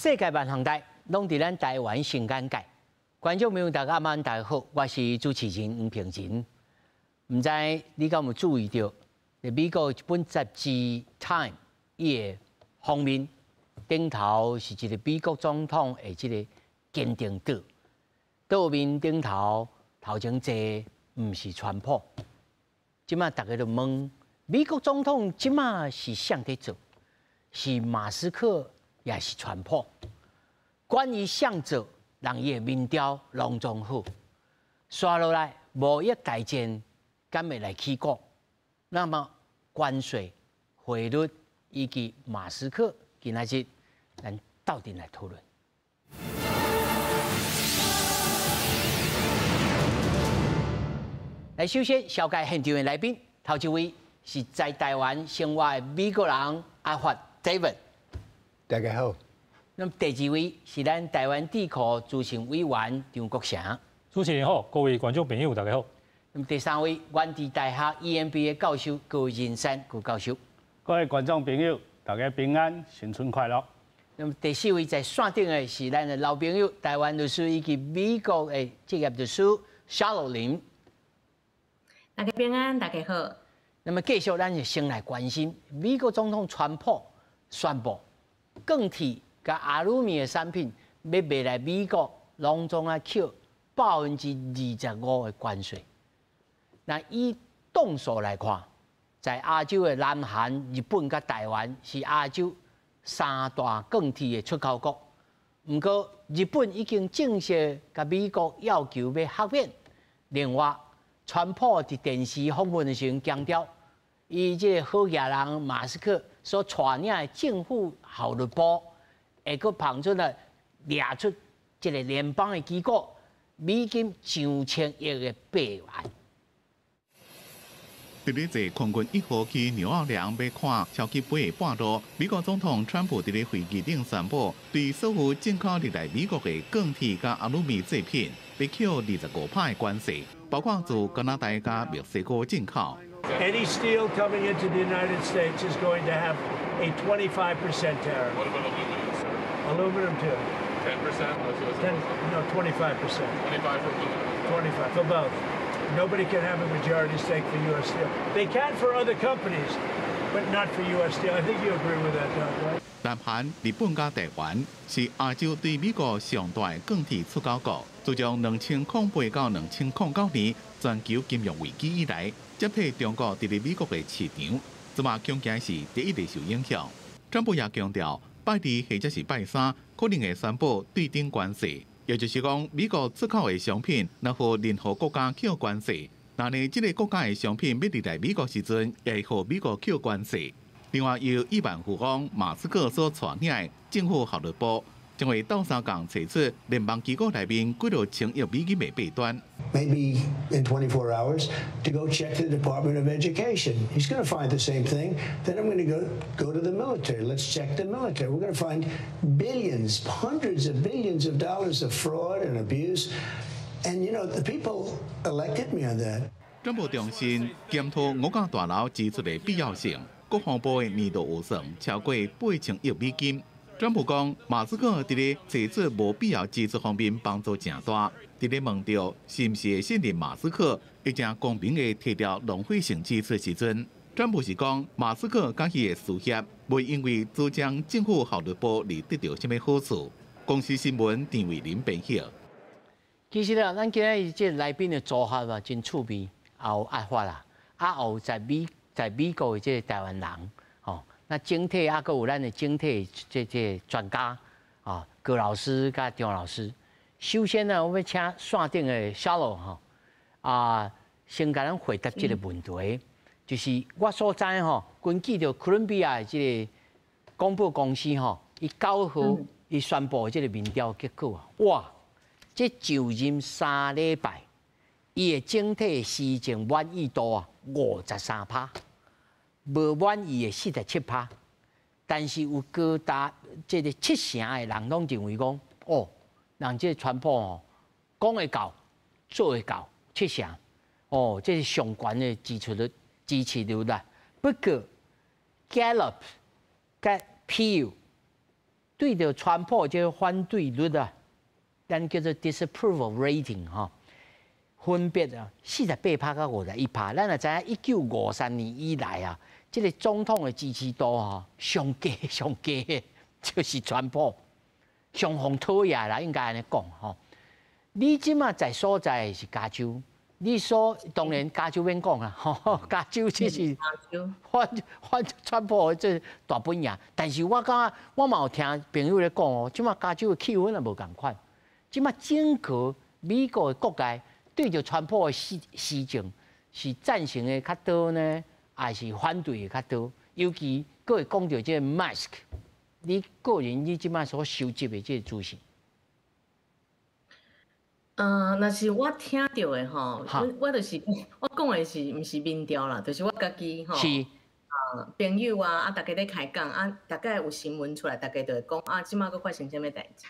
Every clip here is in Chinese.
世界万行台，拢伫咱台湾新眼界。观众朋友，大家晚安，大家好，我是主持人黄平仁。唔知你敢有注意到，美国一本杂志《Time》伊个封面顶头是一个美国总统的这个坚定岛，岛面顶头头前坐唔是川普。即马大家都问，美国总统即马是谁在做？是马斯克也是川普？关于谁做，人伊的民调拢总好。刷落来，贸易大战敢会来起国？那么关税、汇率以及马斯克，今仔日咱到底来讨论。来，首先小介现场的来宾，头一位是在台湾生活的美国人阿发 David， 大家好。那么第二位是咱台湾智库资深委员张国成，主持人好，各位观众朋友大家好。那么第三位原地大学 EMBA 教授高仁山高教授，各位观众朋友大家平安，新春快乐。那么第四位在线顶的是咱的老朋友台湾律师以及美国的职业律师夏洛林。大家平安，大家好。那么继续，咱就先来关心美国总统川普宣布，钢铁甲阿鲁米的产品要卖来美国，拢总啊扣25%的关税。那以动数来看，在亚洲的南韩、日本甲台湾是亚洲三大钢铁的出口国。不过，日本已经正式甲美国要求要合并。另外，川普伫电视访问的时候强调，伊这个好野人马斯克所带领的政府效率部，会阁旁出来列出这个联邦的机构，美金上千亿的备案。伫咧坐空军1号机纽奥良要看超级8个半路，美国总统川普伫咧会议顶宣布，对所有进口入来美国的钢铁甲阿鲁米制品，要扣25%的关税，包括自加拿大甲墨西哥进口。Any steel coming into the United States is going to have a 25% tariff. What about aluminum, sir? Aluminum too. 10%? No, 25%. 25 for aluminum. 25 for both. Nobody can have a majority stake for U.S. Steel. They can for other companies, but not for U.S. Steel. I think you agree with that, right? 南韩、日本甲台湾是亚洲对美国上大的钢铁出口国。自从2008到2009年全球金融危机以来，接替中国伫咧美国的市场，即马恐惊是第一个受影响。川普也强调，拜二或者是拜三可能会宣布对等关税。也就是讲，美国出口的商品，若互任何国家扣关税，那呢，这个国家的商品要入来美国时阵，也会互美国扣关税。另外，由亿万富翁马斯克所带领的政府效率部，将会斗相共找出联邦机构内面几多千亿美金的弊端。Maybe in 24 hours to go check the Department of Education. He's going to find the same thing. Then I'm going to go to the military. Let's check the military. We're going to find billions, hundreds of billions of dollars of fraud and abuse. And you know, the people elected me on that. 川普重申检讨五角大楼支出的必要性。国防部的年度预算超过8000亿美金。川普讲，马斯克伫咧制止无必要支出方面帮助正大。伫咧问到是毋是会信任马斯克，会正公平的摕掉浪费性支出时阵，川普是讲马斯克甲伊的事业未因为主张政府效率部而得到什么好处。公司新闻陈伟林编写。其实啦，咱今日这来宾的组合嘛，真趣味，也有爱发啦，也有在美国的这个台湾人，哦，那整体也阁有咱的整体这专家，啊，高老师甲张老师。首先呢，我要请线顶的小罗哈，先甲咱回答这个问题，就是我所知吼，根据着哥伦比亚的这个广播公司吼，伊9号伊宣布这个民调结果啊，哇，这就任3礼拜，伊的整体施政满意度啊53%。无满意的47%，但是有高达这个70%的人拢认为讲，哦，人这川普哦，讲会到，做会到，70%，哦，这是上悬的支持率啦。不过 Gallup 甲 Pew 对着川普这个反对率啊，咱叫做 disapproval rating 哈，分别啊48%到51%。咱也知影1953年以来啊，这个总统的支持度哈上低的，就是川普，上方讨厌啦，应该安尼讲吼。你即马在所在是加州。你说当然加州免讲啦，吼，加州这是反川普这大本营。但是我感觉我嘛有听朋友咧讲哦，即马加州的气氛也无共款。即马整个美国的国界对着川普的施政是赞成的较多呢，还是反对的较多？尤其佫会讲到这个 mask， 你个人你即马所收集的这个资讯。那是我听到的吼，我就是我讲的是毋是民调啦，就是我家己吼，朋友啊，大家咧开讲啊，大概有新闻出来，大家就会讲啊，即马佫发生啥物代志。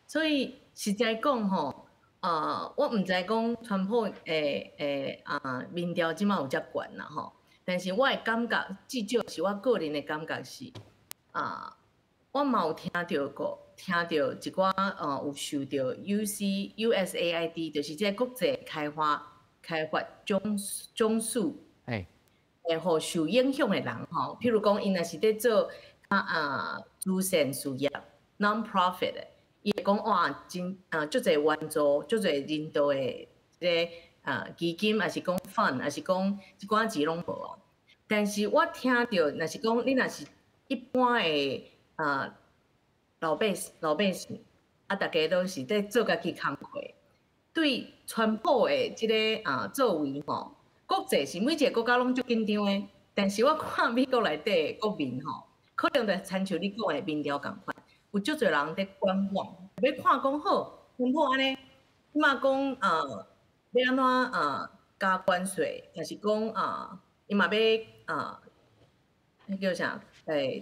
所以实在讲吼，我毋知讲川普民调即马有遮悬啦吼，但是我的感觉，至少是我个人的感觉是我嘛有听到过。听到一寡有受到 USAID， 就是这国际开发总署互受影响的人吼，譬如讲，因若是咧做慈善事业 non-profit 的，伊会讲哇，真足侪援助，足侪人道的这基金，还是讲 fund， 还是讲一寡钱拢无啊。但是我听到，若是讲你若是一般的老百姓啊，大家都是在做家己工课。对川普的这个作为吼，国际是每一个国家拢足紧张的。但是我看美国内底国民吼，可能就亲像你讲的民调共款，有足侪人在观望，要看讲好川普安尼，即马讲要安怎加关税，还是讲伊嘛要迄叫啥？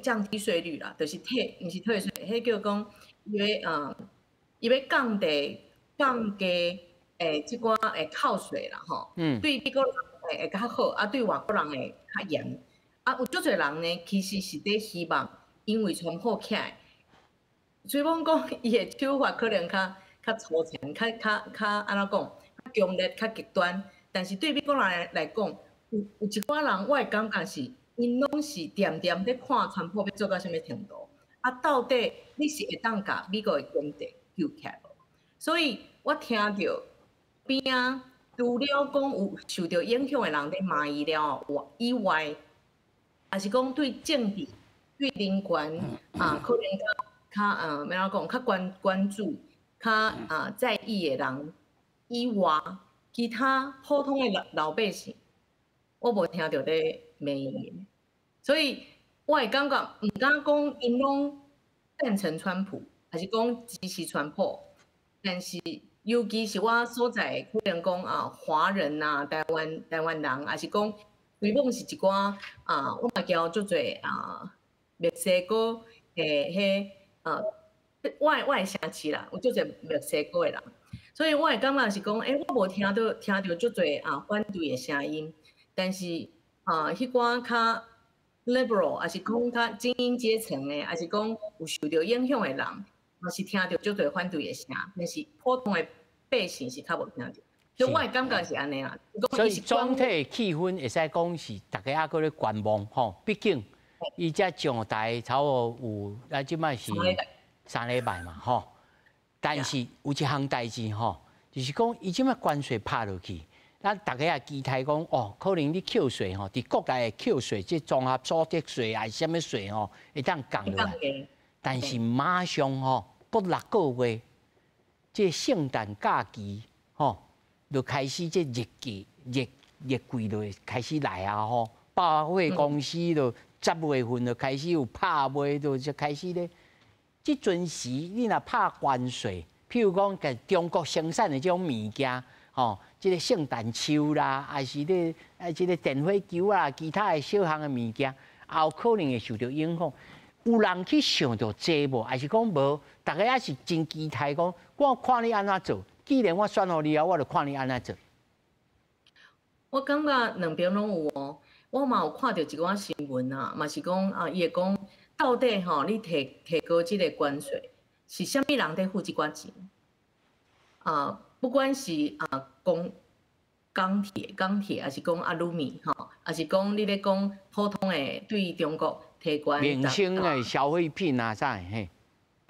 降低税率啦，就是毋是退税，迄叫讲伊要降低即寡扣税啦吼。对美国人会较好，啊对外国人会较严。啊有足侪人呢，其实是伫希望，因为川普起来，虽然讲伊的手法可能较粗浅，较安怎讲，较强烈、较极端，但是对美国人来讲，有一寡人，我会感觉是。因拢是点咧看川普要做到什么程度，啊，到底你是会当甲美国的经济救起来无？所以我听到边除了讲有受到影响的人咧骂伊了以外，也是讲对政治、对人权可能较要怎讲，较关注、较在意的人以外，其他普通的老百姓，我无听到咧。骂伊，所以我会感觉毋敢讲因拢赞成川普，还是讲支持川普。但是尤其是我所在，可能讲华人啊、台湾人，还是讲规模是一寡我嘛交足侪墨西哥迄我的城市啦，有足侪墨西哥的人，所以我会感觉是讲，我无听到足侪反对的声音，但是。迄寡较 liberal， 还是讲较精英阶层的，还是讲有受到影响的人，嘛是听到足侪反对的声，但是普通的百姓是较无听到。所以我的感觉是安尼啊。所以总体气氛会使讲是大家还搁咧观望吼，毕竟伊才上台差不多有，即摆是3礼拜嘛吼。但是有一项代志吼，就是讲伊即摆关税拍落去。咱大家也期待讲，可能你扣税吼，伫国内的扣税，即综合所得税啊，什么税吼，会当降落来。但是马上吼，不6个月，即圣诞假期吼，就开始即热季就开始来啊吼，百货公司就10月份就开始有拍卖，就开始咧。即阵时你若拍关税，譬如讲，甲中国生产的这种物件。吼，即个圣诞树啦，还是咧，即个电火球啊，其他的小项的物件，也有可能会受到影响。有人去想到这无，还是讲无？大家也是真期待讲，我看你安怎做。既然我选互你啊，我就看你安怎做。我感觉两边拢有哦。我嘛有看到一寡新闻啊，嘛是讲伊会讲到底吼，你提高这个关税，是虾米人在付这寡钱？不管是钢铁，还是讲阿鲁米吼，还是讲你咧讲普通的对中国提关民生的消费品啊，啥嘿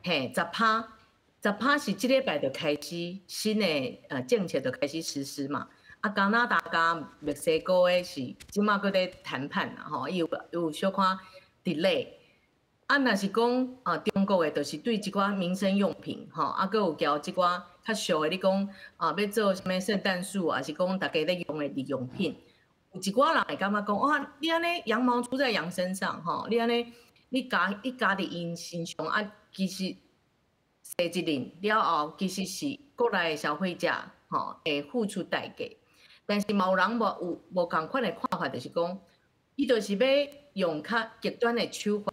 ，10%是这礼拜就开始新的政策就开始实施嘛。加拿大加墨西哥的是即马搁在谈判啦吼，伊有小可 delay。若是讲中国的，就是对一寡民生用品吼，搁有交即寡较俗的，你讲要做啥物圣诞树，还是讲大家咧用的日用品，有一寡人会感觉讲，哇，你安尼羊毛出在羊身上吼，你安尼你加伫因身上其实设一令了后，其实是国内的消费者吼会付出代价。但是嘛有人无共款的看法，就是讲，伊就是要用较极端的手法，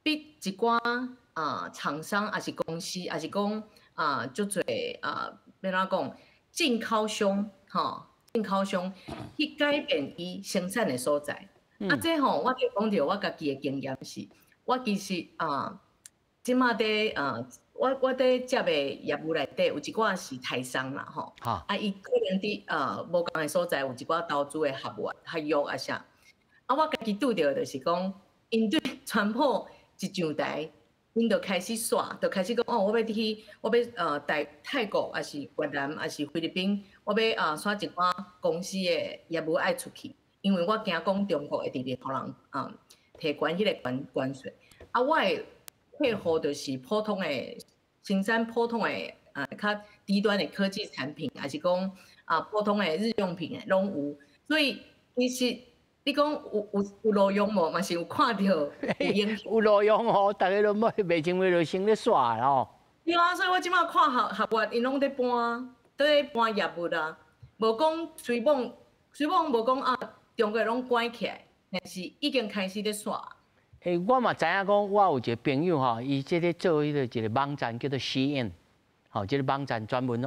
逼一寡厂商，还是公司，还是讲足侪要怎讲进口商去改变伊生产的所在。这吼，我就讲到我家己的经验是，我其实即马在我伫接的业务内底有一寡是台商啦吼，伊可能伫无共的所在有一寡投资的合约啊啥，我家己拄着就是讲，因对川普一上台，因就开始耍，就开始讲我要泰国还是越南还是菲律宾，我要耍一寡公司的业务爱出去，因为我惊讲中国会直接互人提关迄个关税，我的配合就是普通的生产普通的较低端的科技产品，还是讲普通的日用品的拢有，所以其实你讲有路用无，嘛是有看到有影有路用哦，大家都袂情愿就先咧耍咯。对啊，所以我即马看合约，因拢在搬业务啦，无讲随便无讲中国拢关起来，但是已经开始咧耍。我嘛知影讲，我有一个朋友吼，伊即个做迄个一个网站叫做 SHEIN， 吼，即个网站专门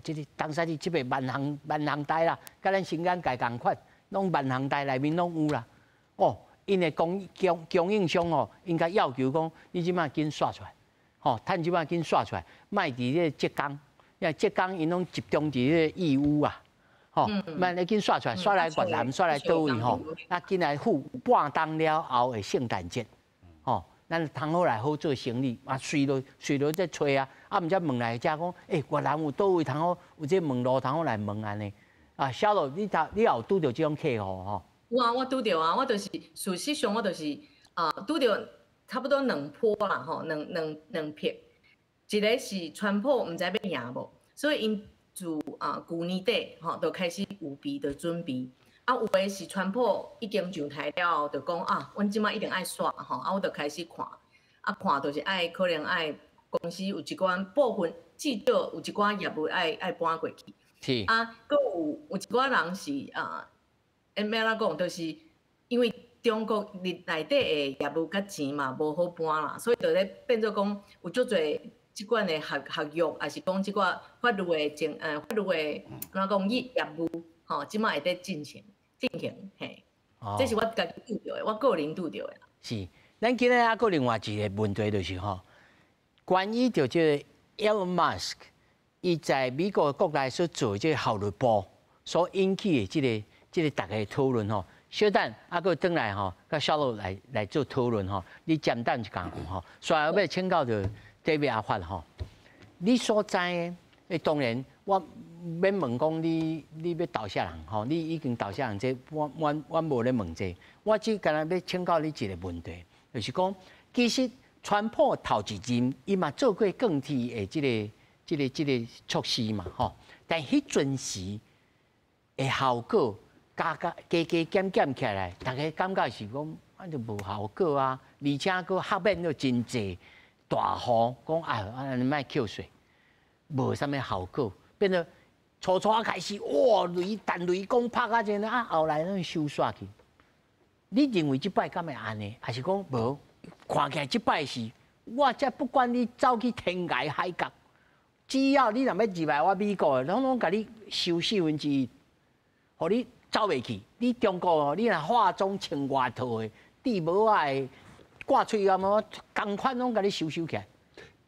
即个当时即个万行代啦，甲咱新港界共款，拢万行代内面拢有啦。因的供应商应该要求讲，你即马紧刷出来，趁即马紧刷出来，卖伫迄个浙江，因为浙江因拢集中伫迄个义乌啊。慢你紧刷出来，刷来越南，刷来倒位紧来付半当了后的圣诞节，咱通好来好做生意，随落在找毋则问来只讲，越南有倒位通好，有这问路通好来问安尼。小罗，你也有拄着这种客户吼？有啊，我拄着啊，我就是事实上我就是拄着差不多2波啦吼，两批，一个是川普毋知要赢无，所以因。自去年底就开始有备的准备，有的是川普已经上台了，就讲阮即摆一定爱刷我就开始看，看就是可能爱公司有一寡部分至少有一寡业务爱搬过去。是搁有一寡人是要怎讲，就是因为中国内底的业务甲钱嘛无好搬啦，所以就咧变做讲有足侪。即款的合约，还是讲即款法律的法律的怎讲业务，即摆会在进行嘿。这是我家己拄着的，我个人拄着的。是，咱今日还有另外一个问题就是关于就这个 Elon Musk， 伊在美国国内所做这个效率部所引起的这个大家讨论小等搁转来甲小路来做讨论你简单一讲所以要请教着。David 阿发你所知的，当然我免问讲你要投啥人你已经投啥人这我无咧问这，我只干那要请教你一个问题，就是讲其实川普头一任伊嘛做过更替的这个措施嘛但迄阵时的效果加减起来，大家感觉是讲就无效果而且个黑面又真济。大雨讲安尼莫扣税，无啥物效果，变得初开始弹雷公拍啊这后来拢收煞去。你认为即摆敢会安尼，还是讲无？看起来即摆是，我才不管你走去天涯海角，只要你若要入来我美国的，拢甲你收1/4，互你走袂去。你中国你若化妆穿外套的，戴帽仔的。挂出去啊嘛，同款拢甲你收起来。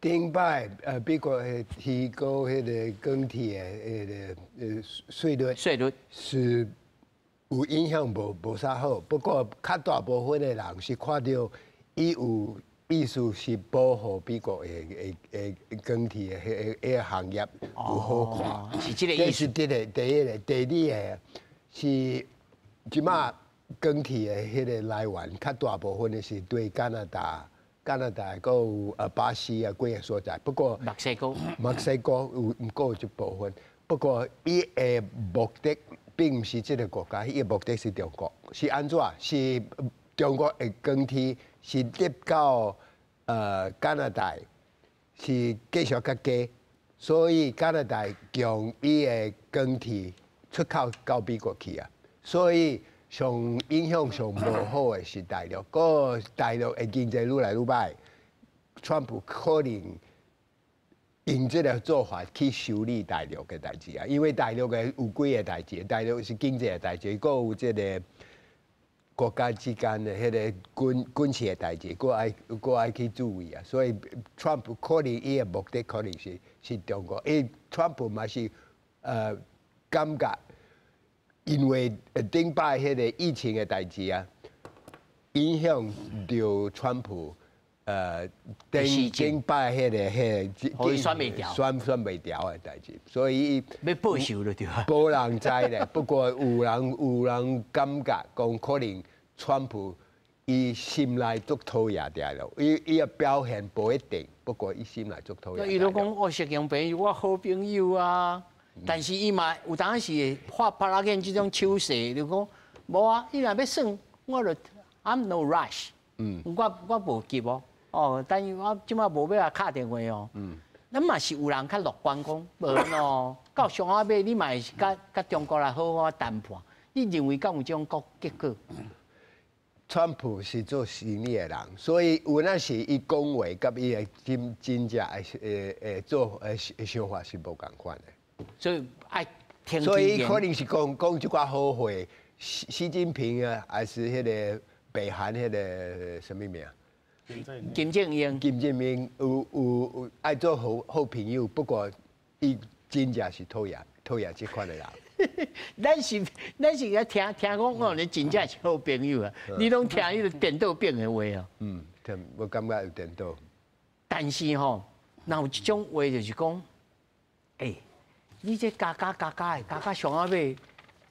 顶摆美国提高迄个钢铁的税率是有影响无啥好，不过较大部分的人是看到伊有意思是保护美国的钢铁的迄个行业有好看，是这个意思。这是第一个，第二个是即马钢铁的迄个来源，较大部分的是对加拿大，还有巴西啊几个所在。不过墨西哥有有一部分，不过伊的目的并不是这个国家，伊的目的是中国。是安怎？是中国的钢铁是入到加拿大，是继续较低，所以加拿大将伊的钢铁出口到美国去啊，所以上影响上无好的是大陆，个大陆的经济愈来愈歹，川普可能用这个做法去修理大陆的代志啊，因为大陆的有几个代志，大陆是经济的代志，个有这个国家之间的迄个军事的代志，个爱去注意啊，所以川普可能伊的目的可能是中国，因为川普嘛是感觉。因为顶摆迄个疫情的代志啊，影响到川普顶摆迄个选袂掉，选袂掉的代志，所以要报仇了对吧？无人知咧，不过有人感觉讲可能川普伊心内足讨厌大陆，伊的表现不一定，不过伊心内足讨厌。伊都讲我识用朋友，我好朋友啊。但是伊嘛有当时会发巴拉健这种手势，就讲无啊，伊若要算，我就 I'm no rush， 我无急哦，但是我即马无要打电话哦，咱嘛是有人较乐观讲，无喏，到上海尾你嘛是甲中国来好好谈判，你认为敢有这种结果？川普是做生意的人，所以有那是伊讲话，甲伊的真正做想法是无共款的。所以爱听。所以可能是讲一寡好话，习近平啊，还是迄个北韩迄个什么名？金正英。金正英有爱做好朋友，不过伊真正是讨厌这款的人。咱是要听讲哦，你真正是好朋友啊！你拢听迄个颠倒变的话啊。我感觉有颠倒。但是吼，若有这种话就是讲，你这加上啊尾，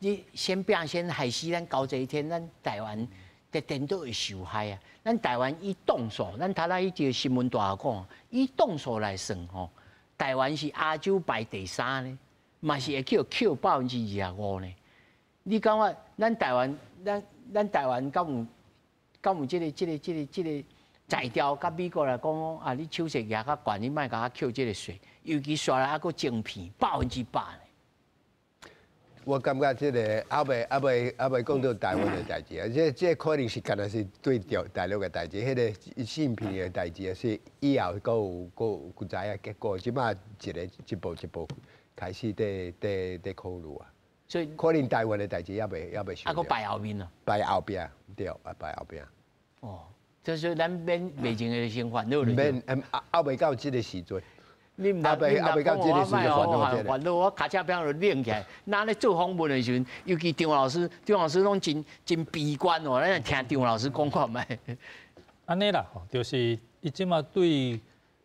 你先拼先害死咱搞这一天，咱台湾的颠倒会受害啊！咱台湾以动数，咱头来一个新闻大讲，以动数来算吼，台湾是亚洲排第3呢，嘛是会扣25%呢。你感觉咱台湾，咱台湾敢有这个材料，甲美国来讲啊，你手续也较悬，你莫甲我扣这个税。尤其刷来还佫精片100%呢。我感觉这个还未讲到台湾的代志啊，这可能是干那是对大陆的代志，迄个芯片的代志是以后佫有知影结果，即摆一步开始在考虑啊。所以可能台湾的代志也未想。还佫摆后面啊？摆后边对，摆后边。哦，就是咱免袂前的先烦恼了。免，还未到这个时阵。你唔到这个时阵烦恼，我卡车边就冷起来。咱咧做访问的时阵，尤其张老师拢真悲观哦。咱听张老师讲看卖。安尼啦，就是伊即马对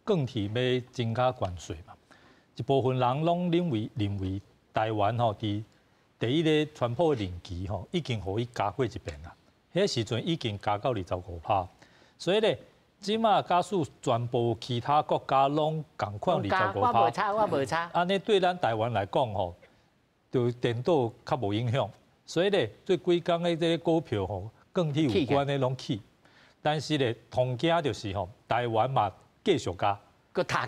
钢铁要增加关税嘛。一部分人拢认为台湾吼伫第一个川普的任期吼，已经互伊加过一遍啦。迄时阵已经加到25%，所以咧。即马假使全部其他国家拢共款25%，我无差。安尼对咱台湾来讲吼，就颠倒较无影响。所以咧，对规工的这个股票吼，钢铁有关的拢起。但是咧，同惊就是吼，台湾嘛继续加，佫塌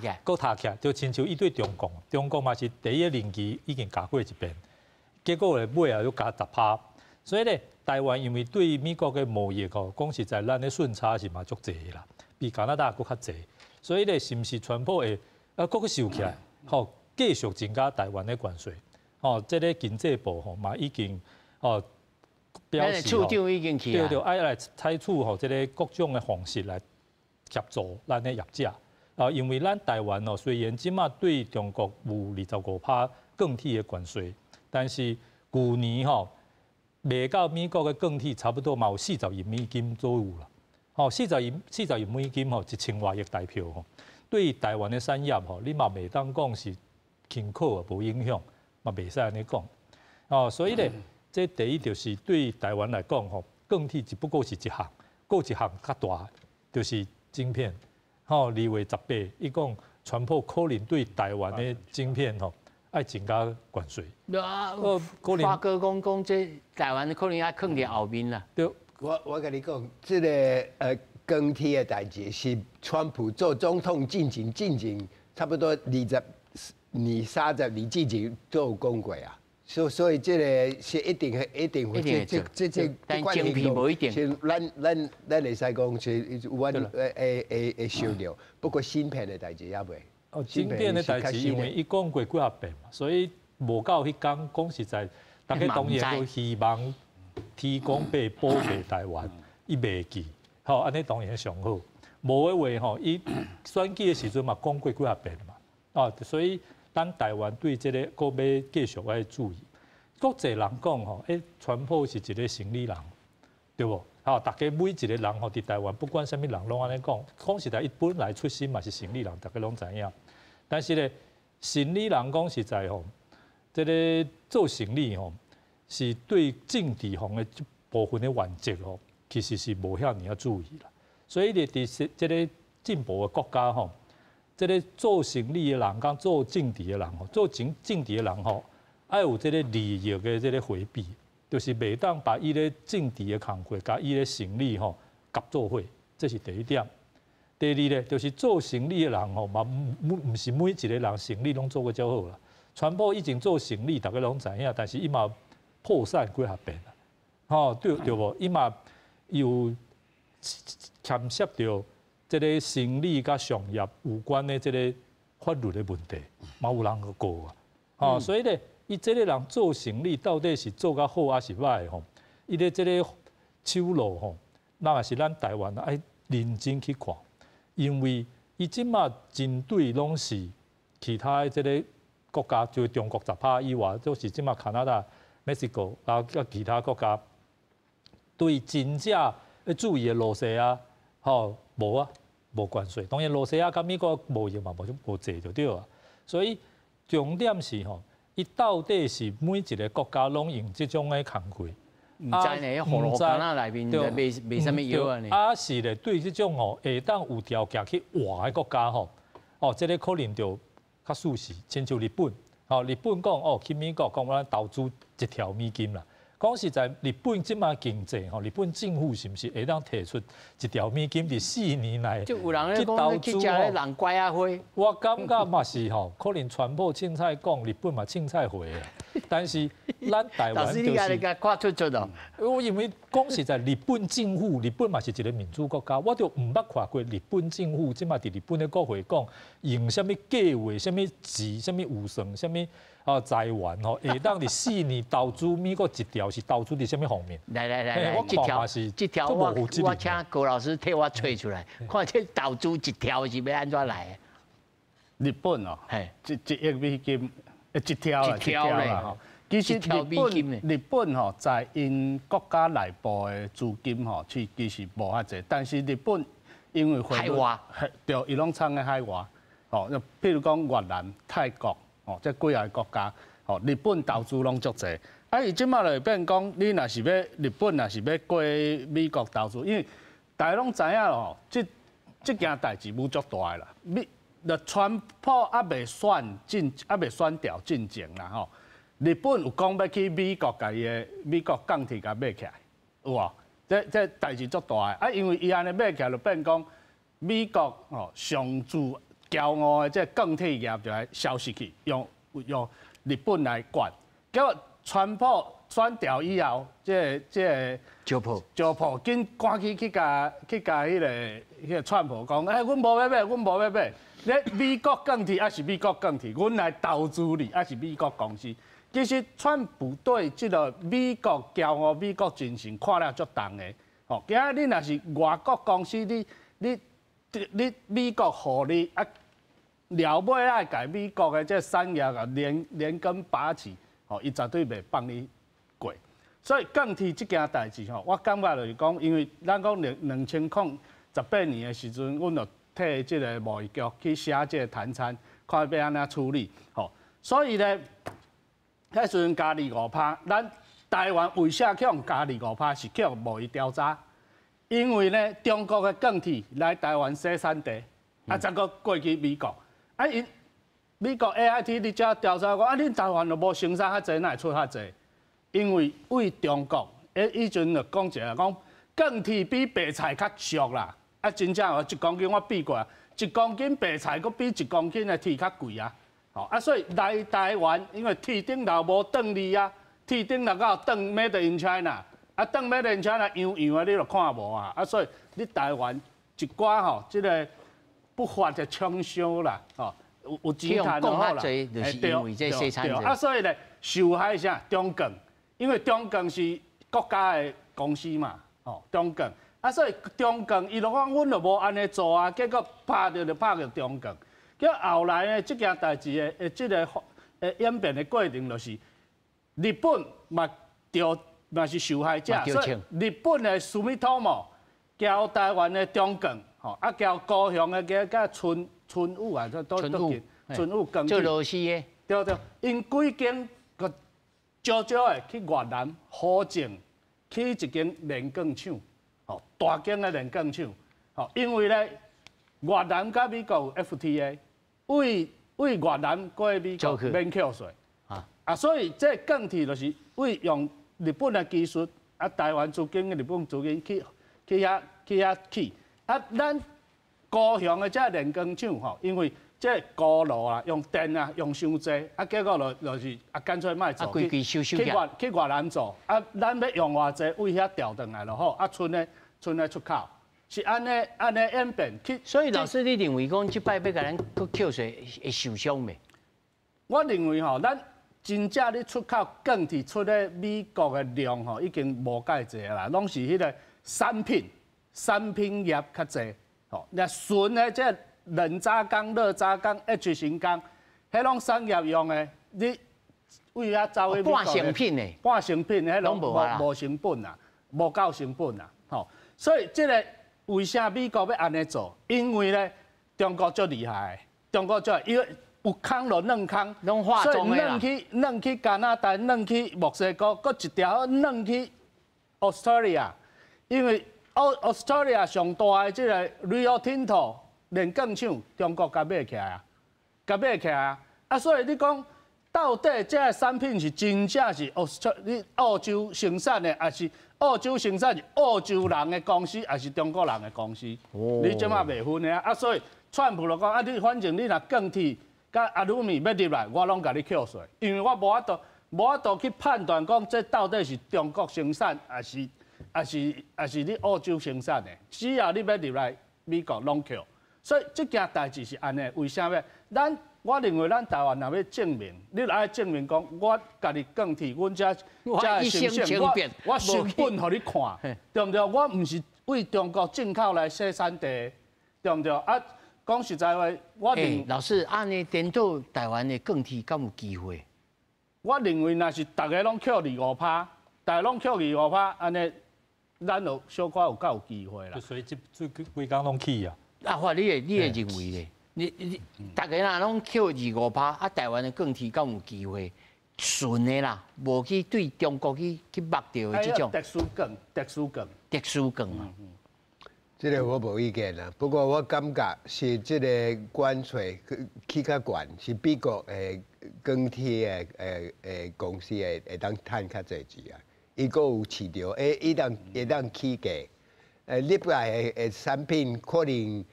起来，就亲像伊对中国嘛是第一个任期已经加过一遍，结果咧尾啊又加10%。所以咧，台湾因为对美国的贸易吼，讲实在，咱的顺差是嘛足济啦，比加拿大佫较济。所以咧，是毋是全部会佫收起来，吼，继续增加台湾的关税？吼，这个经济部吼嘛已经表示处长已经去啊，对，爱来采取吼这个各种的方式来协助咱的业者。因为咱台湾哦，虽然即马对中国有25%钢铁的关税，但是去年吼卖到美国的钢铁差不多嘛有40亿美金左右啦。40亿美金吼，1000多亿台票吼，对台湾的产业吼，你嘛袂当讲是轻可啊，无影响，嘛袂使安尼讲。所以咧，这第一就是对台湾来讲吼，钢铁只不过是一项，有一项较大，就是晶片。2月18，伊讲川普可能对台湾的晶片吼爱增加关税。发哥讲这台湾可能要放伫后面啦。对，我跟你讲，这个钢铁的代志是川普做总统进前差不多30年之前都有讲过啊。所以这个是一定会，这但晶片无一定。是咱会使讲是阮会收了，不过芯片的代志也袂。晶片的代志，因为伊讲过几啊遍嘛，所以无到迄天讲实在，大家当然都希望提供俾保护台湾，伊袂记，安尼当然上好。无的话吼，伊选举的时阵嘛讲过几啊遍嘛，所以。咱台湾对这个阁要继续要注意。国际人讲吼，川普是一个胜利人，对不？大家每一个人吼，伫台湾不管什么人拢安尼讲，讲实在，伊本来出身嘛是胜利人，大家拢知影。但是咧，胜利人讲实在吼，这个做胜利吼，是对政治方的部分的原则吼，其实是无遐尔注意啦。所以咧，伫这个进步的国家吼。这个做生意的人，讲做政治的人吼，做政治的人吼，爱有这个利益的这个回避，就是袂当把伊咧政治的工作，甲伊咧生意吼合做伙，这是第一点。第二咧，就是做生意的人吼，嘛唔是每一个人生意拢做过较好啦。川普以前做生意，大家拢知影，但是伊嘛破产几下遍啦，对无？伊嘛有牵涉到。这个生理甲商业有关的这个法律的问题，嘛有人去告啊。所以咧，伊这个人做生意到底是做甲好还是歹吼？伊咧这个手路吼，那也是咱台湾爱认真去看，因为伊即马针对拢是其他的这个国家，就中国10%以外，都是即马加拿大、Mexico， 然后甲其他国家对真正要注意的路线啊，无啊。无关税，当然，罗西亚甲美国贸易嘛无济就对啊。所以重点是吼，伊到底是每一个国家拢用这种的工具，唔知呢，葫芦干那内面卖什么药啊呢？啊是咧，对这种吼下当有条件去换的国家吼，这个可能就较舒适，亲像日本，日本讲去美国讲我投资1条美金啦。讲实在，日本即马经济吼，日本政府是毋是会当提出1条美金伫4年内去投资？去食咧人乖啊花。我感觉嘛是吼，可能全部凊彩讲，日本嘛凊彩回啊。但是咱台湾就是，看出哦。我因为讲实在，日本政府，日本嘛是一个民主国家，我就唔捌看过日本政府即马伫日本的国会讲用什么计划、什么钱、什么预算、什么。财源吼，下当伫4年投资美国1条是投资伫什么方面？来，这条我请高老师替我吹出来，看这投资1条是要安怎来？日本哦，1亿美金，1条啦吼。其实日本吼，在因国家内部的资金吼，其实无遐济，但是日本因为海外，对，伊拢藏在海外，譬如讲越南、泰国。这几个国家，日本投资拢足济。伊即马就变讲，你若是要日本，若是要过美国投资，因为大家拢知影咯，这件代志无足大啦。川普还未选掉进前啦吼。日本有讲要去美国，甲伊的美国钢铁甲买起来，有无？这代志足大的。因为伊安尼买起来，就变讲美国上注。骄傲的这钢铁业就来消失去，用日本来管。结果川普选掉以后，这招破紧赶去甲迄个川普讲，阮无要买，阮无要买。你美国钢铁还是美国钢铁，阮来投资你还是美国公司。其实川普对这个美国骄傲美国精神看了足重的。哦，今仔你若是外国公司，你美国互你啊，了尾来改美国的这产业啊连根拔起，哦，伊绝对袂放你过。所以钢铁这件代志吼，我感觉就是讲，因为咱讲2018年的时阵，阮就替这个贸易局去写这个谈餐，看要安怎处理，吼。所以咧，迄时阵加25%，咱台湾为啥去用加25%？是去用贸易调查，因为咧中国的钢铁来台湾生产地，啊，再个过去美国，啊，因美国 AIT 你只调查讲，啊，恁台湾就无生产遐济，哪会出遐济？因为为中国，以前就讲一下，讲钢铁比白菜较俗啦，啊，真正哦，1公斤我比过，1公斤白菜佫比1公斤的铁较贵啊，吼啊，所以来台湾，因为铁顶头无登利啊。铁顶那个登 Made in China， 啊登 Made in China 样的你就看无啊，啊所以你台湾一寡吼，即个不法的倾销啦，吼有钱赚就好啦，对，啊所以咧受害啥中共，因为中共是国家的公司嘛，吼中共，啊所以中共伊就讲阮就无安尼做啊，结果拍到中共，叫后来呢即件代志的即个演变的过程就是。日本嘛是受害者，所以日本的苏米托摩交台湾的中共，吼啊交高雄的甲春武啊，都春武工做螺丝的，对，因几间个少的去越南好证去一间炼钢厂，吼大间的炼钢厂，吼因为咧越南甲美国有 FTA， 为越南过美国免扣税。啊，所以这钢铁就是为用日本的技术，啊，台湾资金、日本资金去遐起，啊，咱高雄的这炼钢厂吼，因为这高炉啊，用电啊，用伤济，啊，结果就是啊，干脆卖做去越南做，啊，咱要用偌济，为遐调转来就好，啊，剩的出口，是安尼演变去。所以老师，你认为讲即摆要甲咱扣税会受伤未？我认为吼，咱。真正你出口钢铁出咧美国的量吼，已经无介济啦，拢是迄个产品业较济。吼，那纯的这冷轧钢、热轧钢、H 型钢，迄拢商业用的，你为遐走去半成品的，迄拢无成本啦，无够成本啦。吼，所以这个为啥美国要安尼做？因为咧中国足厉害，中国足因为。有空就弄空，所以弄去加拿大，弄去墨西哥，搁一条弄去 Australia， 因为 Australia 上大的这个 Rio Tinto 炼钢厂，中国甲买起来啊，啊，所以你讲到底这个产品是真正是澳洲生产的，还是澳洲生产是澳洲人的公司，还是中国人的公司？你即马袂分的啊，所以川普就讲啊，你反正你若钢铁。甲阿鲁米要入来，我拢甲你扣税，因为我无法度去判断讲这到底是中国生产，还是你澳洲生产的。只要你要入来美国拢扣，所以这件代志是安尼。为啥物？我认为咱台湾若要证明，你来证明讲我家己钢铁，阮遮生产，我成本互你看，对不对？我毋是为中国进口来生产地，对不对？啊。讲实在话，我老师，安尼颠倒台湾的钢铁敢有机会？我认为，若是大家拢扣25%，大家拢扣25%，安尼咱就小可有较有机会啦。所以这规工拢起啊。啊，你会认为咧？你大家若拢扣25%，啊，台湾的钢铁敢有机会？纯的啦，无去对中国去抹掉的这种。特殊钢啊。这个我无意见啦，不过我感觉是这个关税起较悬，是美国的钢铁的公司会当赚较济钱啊。伊个有市场，伊当起价。入来的产品可能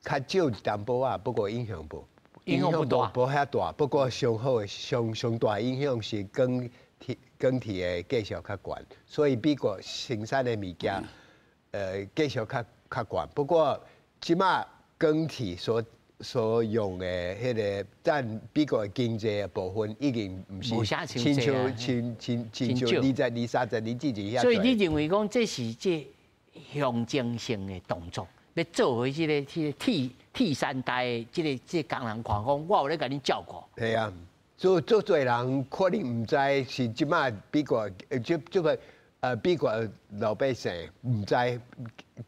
较少一淡薄啊，不过影响不大，无遐大。不过上好的上大影响是钢铁的价钱较悬，所以美国生产的物件。继续较悬，不过即马钢铁所所用的迄个占美国经济的部分，已经唔是亲像20、30年之前遐。所以你认为讲这是这象征性的动作，要做回这个第三代的这工人看讲，我有咧甲你照顾。系啊，做多人可能唔知是即摆美国即个美国老百姓唔知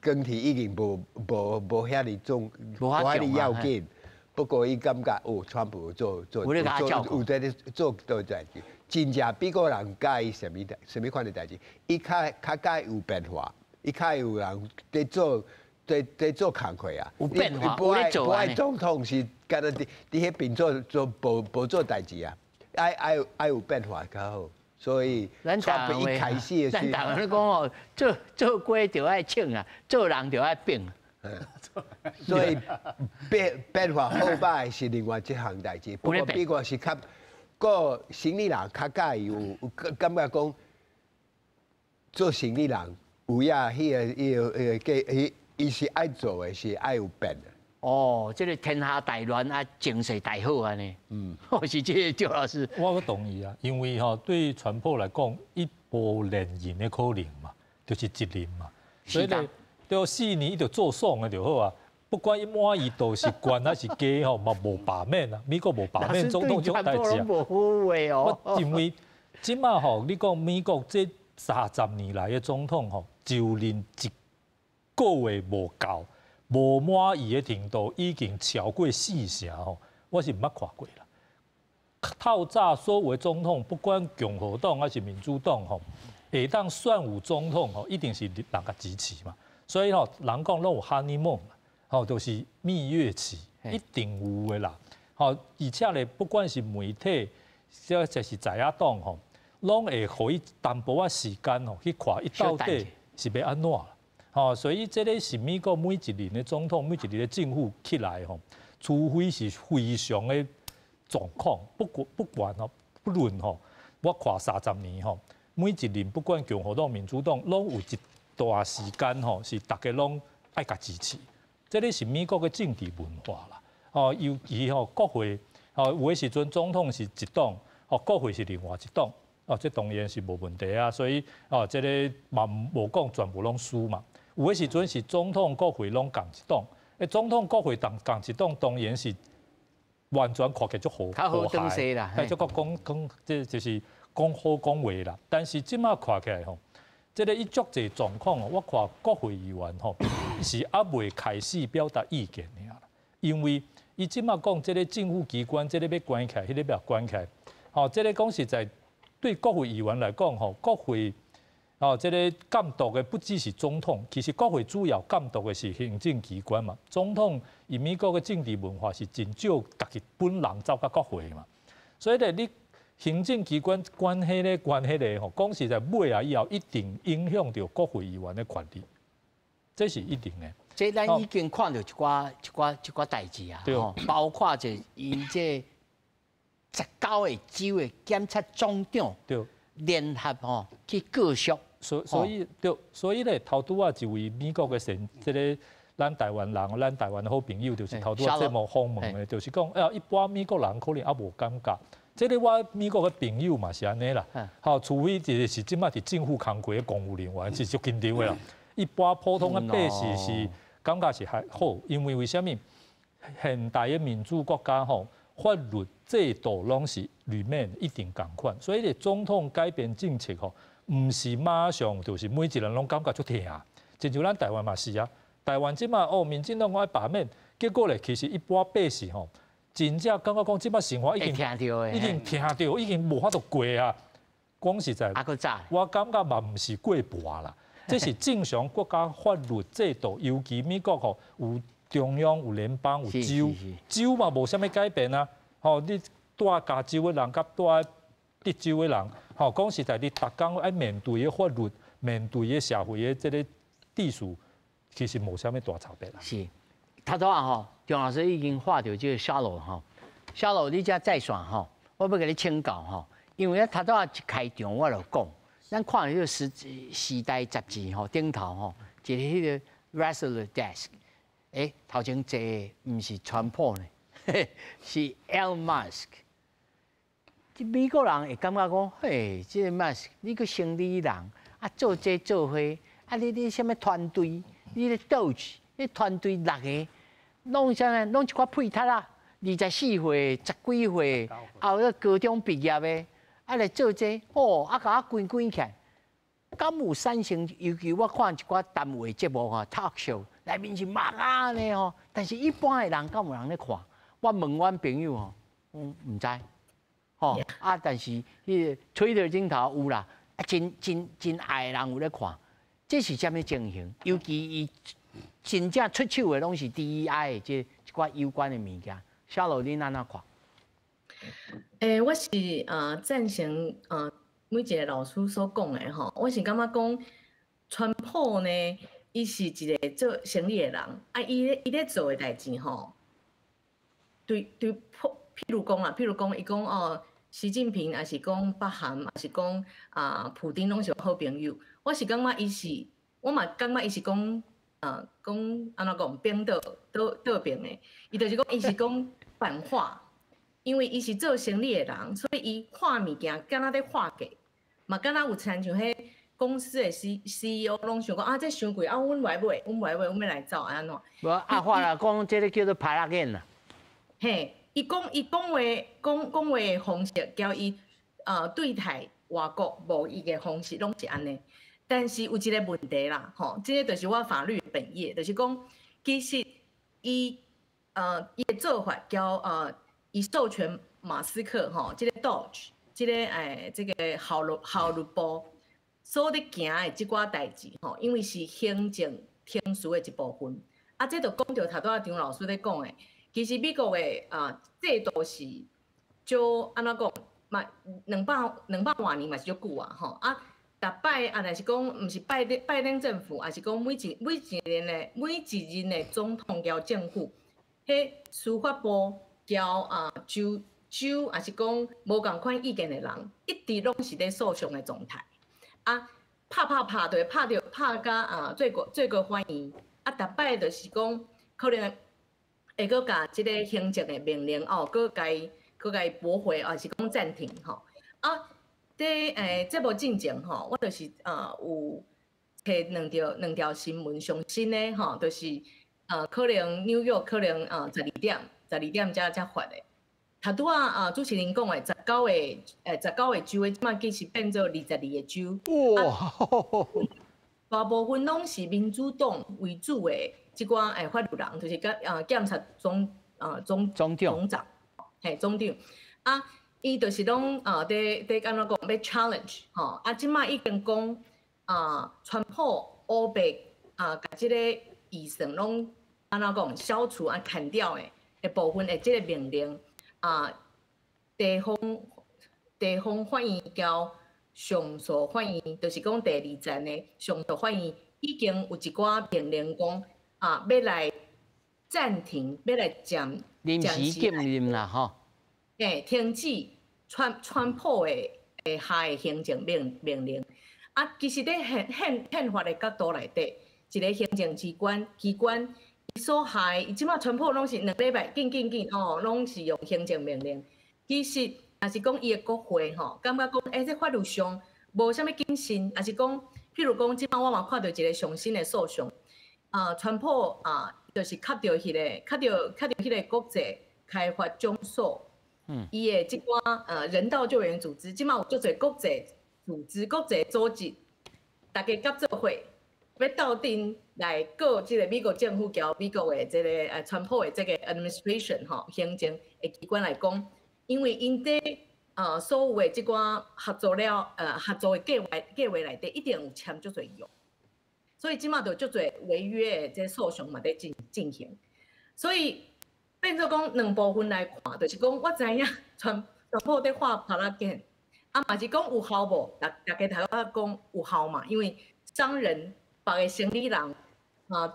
耕田已经无遐尼重，无遐尼要紧。不过伊感觉川普做有在咧做多代志，真正美国人介意什么款的代志，伊较介有变化，伊较有人在做工课啊。有变化，有咧做啊。不爱总统是干那伫迄边无做代志啊，爱有变化较好。所以，川普一开始的时候，咱台湾咧讲哦，做龟就爱请啊，做人就爱变。所以变化好歹是另外一项代志。不过美国是较个生意人较介意有感觉讲做生意人有影伊是爱做的，是爱有变的。哦，这个天下大乱啊，情势大好安尼。或是这个赵老师，我同意啊，因为对川普来讲，一波连任的可能嘛，就是一任嘛，所以咧，对4年伊就做爽的就好啊。不管伊满意度是官还是假吼，嘛无罢免啊。美国无罢免总统这种代志啊。我认为即马吼，你讲美国这30年来的总统吼，就连1个月无够。无满意的程度已经超过4成吼，我是毋捌看过啦。透早所有的总统，不管共和党还是民主党吼，下当选有总统吼，一定是人家支持嘛。所以吼，人讲拢有 honeymoon 吼，就是蜜月期，一定有的啦。吼，而且咧，不管是媒体，或者是在野党吼，拢会互伊淡薄仔时间吼，去看伊到底是要安怎。吼，所以这个是美国每一任的总统、每一任的政府起来吼，除非是非常的状况，不管吼，不论吼，我看30年吼，每一任不管共和党、民主党，拢有一段时间吼，是大家拢爱甲支持。这个是美国的政治文化啦。哦，尤其吼国会，哦有的时阵总统是一党，哦国会是另外一党，哦这当然是无问题啊。所以哦，这个嘛无讲全部拢输嘛。有的时阵是总统、国会拢共一党，总统、国会共一党，当然是完全看起来足和谐啦，即个讲这就是讲好讲话啦。但是即马看起来吼，这个伊足侪状况哦，我看国会议员吼是还未开始表达意见尔啦，因为伊即马讲这个政府机关，这个要关起来，迄个要关起来，吼，这个讲实在对国会议员来讲吼，国会。哦，这个监督的不只是总统，其实国会主要监督的是行政机关嘛。总统以美国的政治文化是真少家己本人走到国会嘛，所以咧，你行政机关关系咧，吼，讲实在尾啊以后一定影响到国会议员的权利，这是一定的。这咱已经看到一寡代志啊，吼，包括就因这19个州的检察总长联合吼去告诉。所以咧，头拄啊一位美国嘅这个咱台湾人，咱台湾好朋友，就是头拄啊节目访问的，就是讲，一般美国人可能也无感觉。这个我美国嘅朋友嘛是安尼啦，好，除非就是即摆伫政府工作嘅公务人员是足紧张的啦。一般普通嘅百姓是感觉是还好，因为为虾米？现代嘅民主国家吼，法律制度拢是里面一定共款，所以咧总统改变政策吼。唔是马上就是每一人拢感觉足痛啊！真像咱台湾嘛是啊，台湾即马民进党爱罢免，结果咧其实一般百姓吼，真正感觉讲即马生活已经听到，已经无法度过啊！讲实在，我感觉嘛唔是过半啦，这是正常国家法律制度，尤其美国吼有中央、有联邦、有州嘛无啥物改变啊！吼，你住加州的人甲住德州的人。吼，讲实在，你逐工爱面对的法律，面对的社会的这个秩序，其实无啥物大差别啦。是，头拄啊吼，张老师已经画到这个小路吼，小路你遮再选吼，我要甲你请教吼，因为头拄啊一开场我就讲，咱看迄个时代杂志吼顶头吼，一个迄个 Wrestler Desk，头前坐的唔是川普呢，是 Elon Musk。美国人会感觉讲，嘿，这个 Musk 你个生理人啊，做这做伙，啊你什么团队，你咧斗志，你团队6个，弄啥呢？弄一寡配套啦，24岁、10几岁，后咧高中毕业的，啊来做这，哦，啊甲我滚起来。敢有产生？尤其我看一寡单位节目吼 ，talk show 内面是骂啊呢吼，但是一般的人敢有人咧看？我问阮朋友吼，唔知。吼啊！但是迄个Twitter顶头有啦，啊真爱的人有咧看，这是啥物情形？尤其伊真正出手的拢是 DEI 的这一寡有关的物件。小罗，你安怎看？我是赞成每一个老师所讲的吼，我是感觉讲，川普呢，伊是一个做生意的人，啊，伊咧做的代志吼，对，譬如讲，伊讲哦。习近平也是讲北韩，也是讲普丁拢是好朋友。我是感觉伊是，我嘛感觉伊是讲讲安怎讲平倒平的。伊就是讲伊是讲反话，因为伊是做生意的人，所以伊看物件敢若咧化价，嘛敢若有亲像迄公司的 CEO 拢想讲啊，这伤贵啊，阮来买，阮要来走安怎？无啊，话啦，讲这个叫做拍拉眼啦。嘿。伊讲话的方式，交伊对待外国贸易的方式拢是安尼，但是有一个问题啦，吼，这个就是我法律本业，就是讲，其实伊的做法交伊授权马斯克吼，这个 Doge， 这个效率部所咧行的即寡代志吼，因为是行政程序的一部分，啊，这就讲到头拄仔张老师咧讲的。其实美国的制度是就安怎讲嘛，200多年嘛是足久啊吼啊，逐摆啊，若是讲毋是拜登政府，也是讲每一任的总统交政府，迄司法部交州，也是讲无共款意见的人，一直拢是咧诉讼的状态啊，拍就拍甲最高法院啊，逐摆就是讲可能。会搁甲即个行政的命令搁甲伊驳回，还是讲暂停吼。啊，这部进程吼，我就是有摕两条新闻上新的吼，就是可能纽约可能12点才发的。头拄仔主持人讲的19个州的，即马其实变做22个州。哇！大部分拢是民主党为主的。即寡法律人就是检察总长，嘿总长啊，伊就是拢在安怎讲要 challenge 吼啊，即马已经讲川普乌白甲即个预算拢安怎讲消除砍掉的部分的即个命令地方法院交上诉法院，就是讲第2站的上诉法院已经有一寡命令讲。要来暂停，要来临时禁令啦，吼。停止川普的下的行政命令。啊，其实在宪法的角度内底，一个行政机关伊所下，伊即马川普拢是2礼拜紧拢是用行政命令。其实也是讲伊的国会吼，感觉讲这法律上无啥物谨慎，也是讲，譬如讲即马我嘛看到一个上新的诉讼。川普就是卡到迄个国际开发总署，伊的即寡人道救援组织，即马有足侪国际组织、国际组织，大家合作伙，要斗阵来告即个美国政府交美国的即个川普的即个 administration 吼行政的机关来讲，因为因在所有的即寡合作的计划内底，一定有签足侪约。所以即马就足侪违约的这诉讼嘛在进行，所以变做讲2部分来看，就是讲我知影川普在画拍拉件，嘛是讲有效无？大家头仔讲有效嘛，因为商人、别个生意人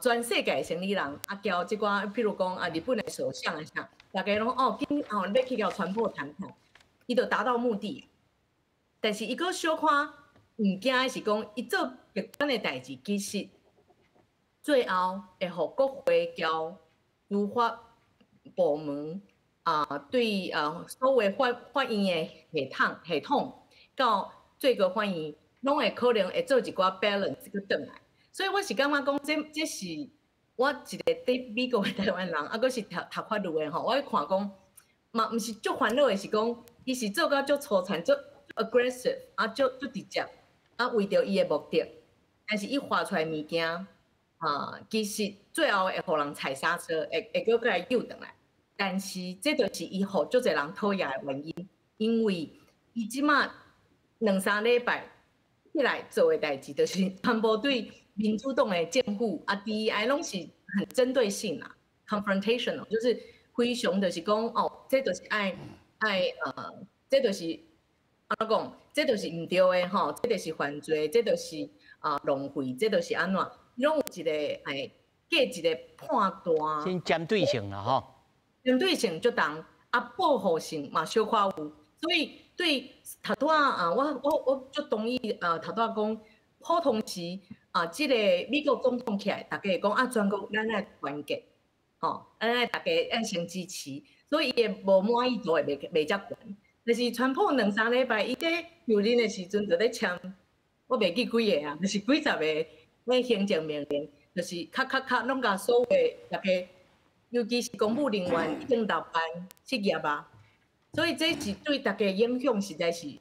全世界的生意人交即寡，譬如讲日本的首相啥，大家拢要去交川普谈判，伊就达到目的。但是伊个小看。毋惊的是讲，伊做极端的代志，其实最后会互国会交司法部门对所有法院的系统到最高法院，拢会可能会做一寡 balance 去转来。所以我是感觉讲，这是我一个伫美国的台湾人，阁是读法律的吼，我看讲嘛，毋是足烦恼的是讲，伊是做到足粗残、足 aggressive 足直接为着伊的目的，但是伊画出来物件其实最后会互人踩刹车，会搁来救转来。但是这就是伊互足侪人讨厌的原因，因为伊即马2-3礼拜起来做的代志，就是全部对民主党的政府DEI 拢是很针对性啦 ，confrontational， 就是非常就是讲这就是这就是安怎讲，这就是唔对的吼，这就是犯罪，这就是浪费，这就是安怎，拢有一个计一个判断，先针对性啦吼。针对性足重，保护性嘛小可有，所以对头拄我足同意头拄讲，普通时即个美国总统起来，大家会讲全国咱爱团结，咱爱大家爱先支持，所以伊的无满意度会袂遮悬。但是川普2-3礼拜，伊在就任的时阵就咧签，我袂记几个就是几十个行政命令，就是咔拢甲所有大家。尤其是公务人员已经落班失业所以这是对大家影响实在是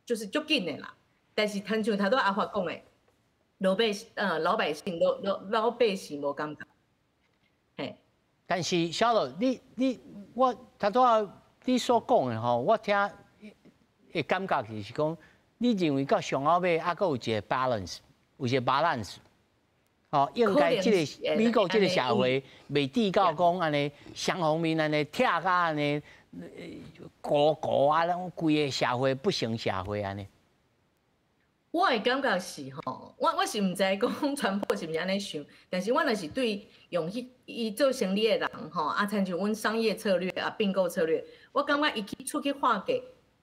就是足紧的啦。但是像头拄阿发讲的，老百姓无感觉，嘿。但是小罗，我头拄你所讲的吼，我听的感觉就是讲，你认为到上后尾还阁有一个 balance， 有一个 balance。应该美国这个社会未至到讲安尼双方面安尼拆甲安尼，糊拢规个社会不成社会安尼。我的感觉是吼，我是毋知讲川普是毋是安尼想，但是我若是对用伊做生意的人吼，参像阮商业策略并购策略，我感觉伊出去化价，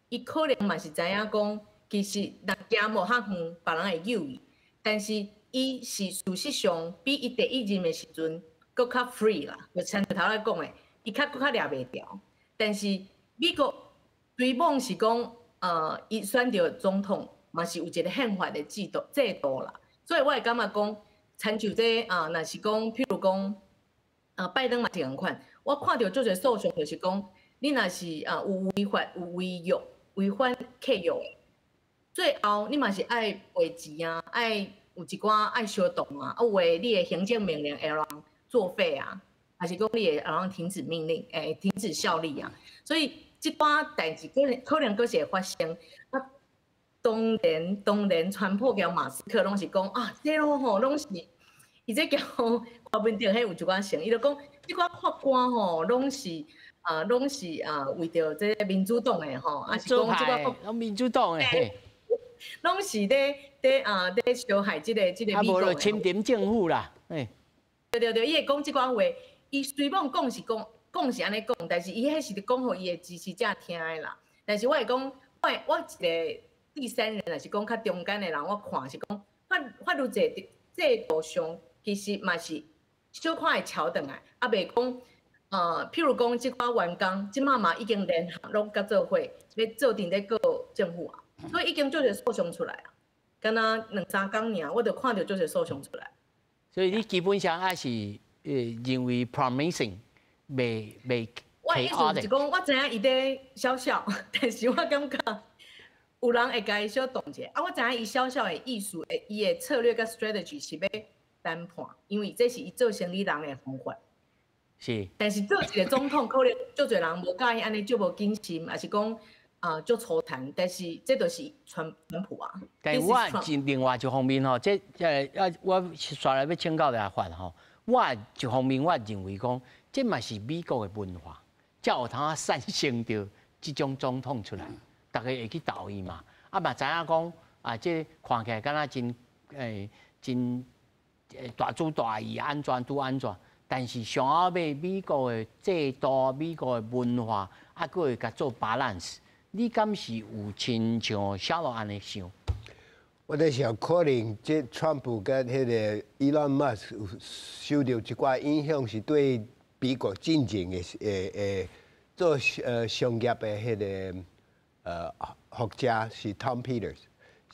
伊可能嘛是知影讲，其实人行无遐远，别人会救伊，但是。伊是事实上比伊第一任的时阵搁较 free 啦，就像头来讲的，伊搁较抓袂牢。但是美国追梦是讲，伊选到总统嘛是有一个宪法的制度啦，所以我会感觉讲，参像这若是讲，譬如讲，拜登嘛是共款，我看到做侪诉讼就是讲，你若是有违法、有违反契约的，最后你嘛是爱赔钱爱。有一寡爱相动有诶，你的行政命令会让作废还是讲你会让停止命令，停止效力所以即寡代志可能阁是会发生。当然，川普甲马斯克拢是讲这吼拢是，伊这叫国民党迄有一寡成，伊就讲即寡法官吼拢是为着这民主党诶吼，还是讲即寡民主党诶。拢是咧伤害这个美国的。钦点政府啦，对，伊会讲即寡话，伊虽讲讲是安尼讲，但是伊迄是讲互伊的支持者听的啦。但是我会讲，我一个第三人，若是讲较中间的人，我看是讲法律制度上，其实嘛是小可会桥转来，袂讲譬如讲即寡员工，即嘛已经联合拢甲做伙，要做阵咧告政府所以已经做些诉讼出来敢若2-3天尔，我就看到做些诉讼出来。所以你基本上还是认为 promising 未我意思是讲，我知影伊在笑笑，但是我感觉有人会甲伊小动一下。我知影伊笑笑的意思，伊的策略甲 strategy 是要单判，因为这是伊做生意人的方法。是。但是做一个总统，可能足侪人无介意安尼，足无谨慎，还是讲。足粗谈，但是这就是川普但是我另外一方面吼，我刷来要请教大家法吼，我一方面我认为讲，这嘛是美国的文化，才有通产生着这种总统出来，大家会去投伊嘛。嘛知影讲这看起来敢若真大主大义，安全拄安全。但是上后尾美国的制度、美国的文化，佫会甲做 balance。你敢是有亲像小罗安尼想？我在想，可能这川普跟迄个 Elon Musk 受到一寡影响，是对美国进前的做商业的迄个学者是 Tom Peters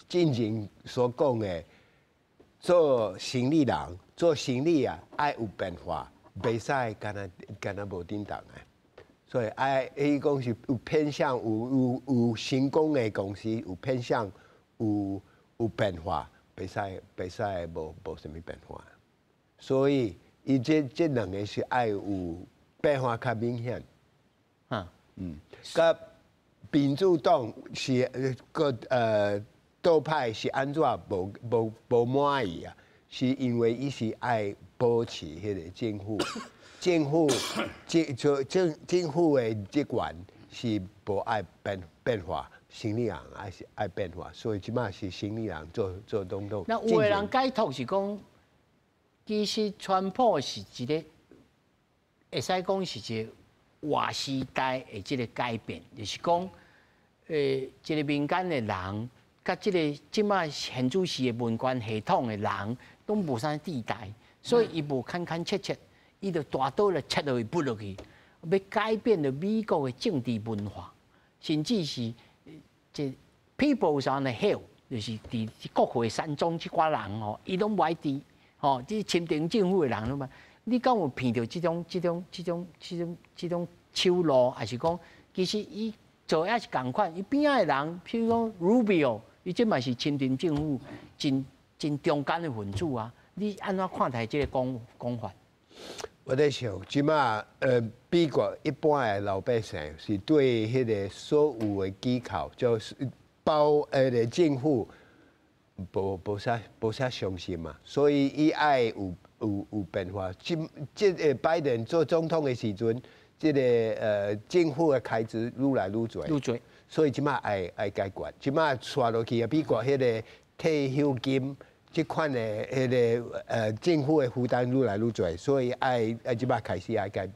进前所讲的，做生意人做生意啊，爱有变化，袂使干那无叮当的。所以爱，伊讲是有偏向有成功的公司，有偏向有变化，袂使无什么变化。所以伊这两个是爱有变化较明显。甲民主党是党派是安怎无满意啊？是因为伊是爱保持迄个政府的职权是无爱变化，生理人还是爱变化，所以即马是生理人做总统。那有的人解读是讲，其实川普是一个，会使讲是一个划时代的这个改变，就是讲，一个民间的人，甲这个即马现主时的文官系统的人，都无啥地带，所以伊无砍切，伊就大刀来切落去不落去，要改变了美国的政治文化，甚至是这 people on the hill， 就是伫国会山庄这寡人吼，伊拢不爱治，吼，这亲定政府的人了嘛。你敢有闻到这种手路，还是讲其实伊做也是共款？伊边仔的人，譬如讲 Rubio， 伊这嘛是亲定政府真中间的分子啊。你安怎看待这个讲法？我在想，即马美国一般的老百姓是对迄个所有的机构，就是政府无啥相信嘛，所以伊爱有变化。这个拜登做总统的时阵，这个政府的开支愈来愈多，所以即马爱解决。即马刷落去啊，美国迄个退休金。这款的迄个政府的负担愈来愈多，所以即摆开始减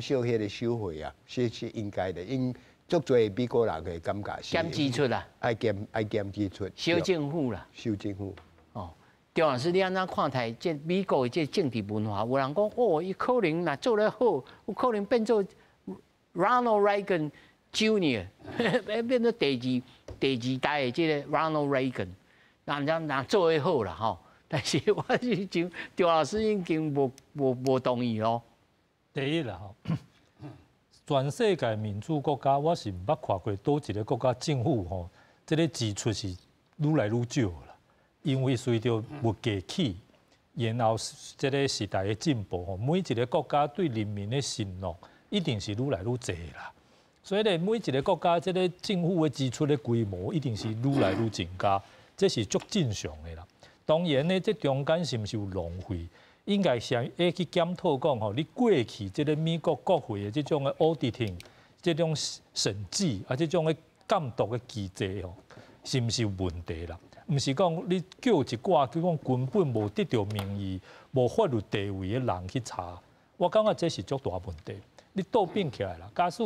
少迄个收费啊，是应该的。因足多美国人的感觉是减支出啦，爱减支出，小政府啦，小政府。哦，张老师，你安怎看待这美国的这政治文化？有人讲哦，伊可能若做得好，有可能变做 Ronald Reagan Jr. 变做第二代的这个 Ronald Reagan， 人做得好啦吼，但是我是张老师已经无同意咯。第一啦吼，全世界民主国家，我是毋捌看过倒一个国家政府吼，这个支出是愈来愈少啦，因为随着物价起，然后这个时代的进步吼，每一个国家对人民的承诺一定是愈来愈侪啦。所以咧，每一个国家这个政府的支出的规模一定是愈来愈增加，这是足正常的啦。当然呢，这中间是毋是有浪费，应该是要去检讨讲吼，你过去这个美国国会的这种的 auditing， 这种审计啊，这种的监督的机制吼，是毋是有问题啦？毋是讲你叫一寡叫讲根本无得到名誉、无法律地位的人去查，我感觉这是足大问题。你倒变起来啦，假使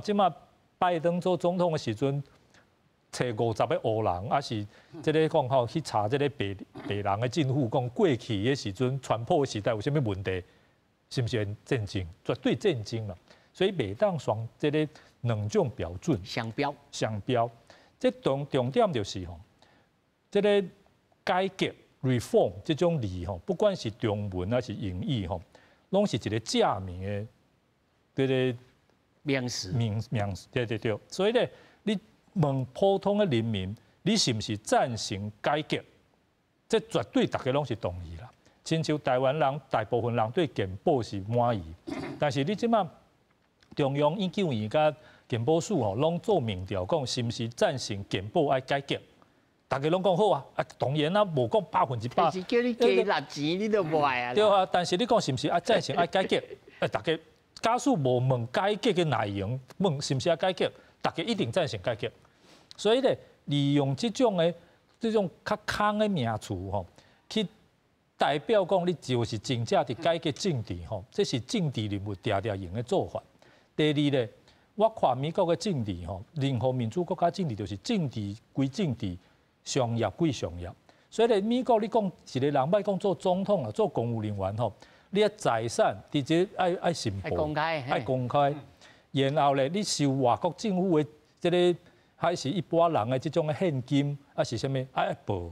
即马拜登做总统的时阵，找50个黑人，还是即个讲吼去查即个白人的政府，讲过去的时阵，川普的时代有啥物问题？是毋是很震惊？绝对震惊啦！所以袂当双即个两种标准双标。这重点就是吼，即个改革 reform 这种字吼，不管是中文还是英语吼，拢是一个正面的即个。名词，对，所以咧，你问普通的人民，你是不是赞成改革？这绝对大家拢是同意啦。亲像台湾人大部分人对健保是满意，但是你即马中央研究院甲健保署吼，拢做民调讲是不是赞成健保爱改革？大家拢讲好啊，当然啦，无讲100%。但是叫你加纳钱，你都无爱啊。对啊，但是你讲是不是爱赞成爱改革？大家。假使无问改革的内容，问是不是要改革，大家一定赞成改革。所以咧，利用这种较空的名词吼，去代表讲你就是真正的改革政治吼，这是政治人物常用的做法。第二咧，我看美国的政治吼，任何民主国家政治就是政治归政治，商业归商业。所以咧，美国你讲一个人歹讲做总统啊，做公务人员吼，你的财产直接爱申报，爱公开。然后咧，你受外国政府的这个还是一般人的这种现金，还是啥物爱报，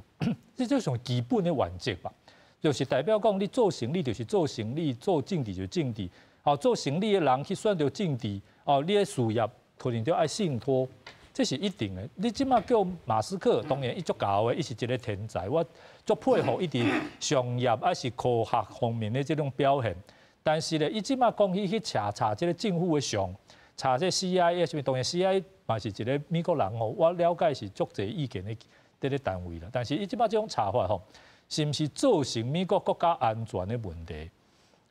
这就上基本的原则吧。就是代表讲，你做生意就是做生意，做政治就是政治。哦，做生意的人去选择政治，哦，你的事业可能就爱信托，这是一定的。你即马叫马斯克，当然伊足够的，伊是一个天才，我足佩服伊伫商业还是科学方面的这种表现。但是咧，伊即马讲去查这个政府的相，查这 CIA 什么，当然 CIA 嘛是一个美国人吼，我了解是足侪意见的这个单位啦。但是伊即马这种查法吼，是毋是造成美国国家安全的问题？